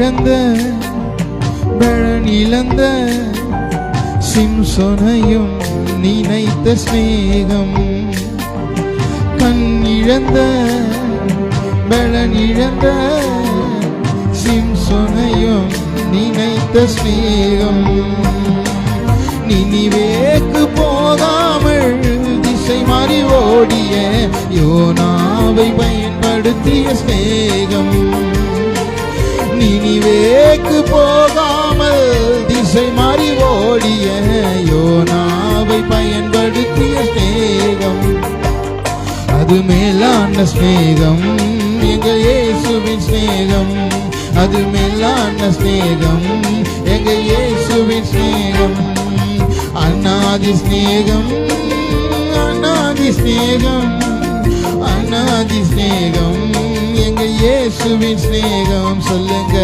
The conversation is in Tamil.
இழந்த பலன் இழந்த சிம்சோனையும் நினைத்த ஸ்நேகம், கண் இழந்த பலன் இழந்த சிம்சோனையும் நினைத்த ஸ்நேகம், நினிவேக்கு போகாமல் திசை மாறி ஓடிய யோனாவை பயன்படுத்திய ஸ்நேகம், நினிவேக்கு போகாமல் திசை மாறி ஓடிய யோனாவை பயன்படுத்திய ஸ்நேகம், அது மேலான ஸ்நேகம் எங்கள் இயேசுவின் ஸ்நேகம், அது மேலான ஸ்நேகம் எங்கள் இயேசுவின் ஸ்நேகம், அநாதி ஸ்நேகம் அநாதி ஸ்நேகம் அநாதி ஸ்நேகம் எங்கள் இயேசுவின் ஸ்நேகம். சொல்லுங்க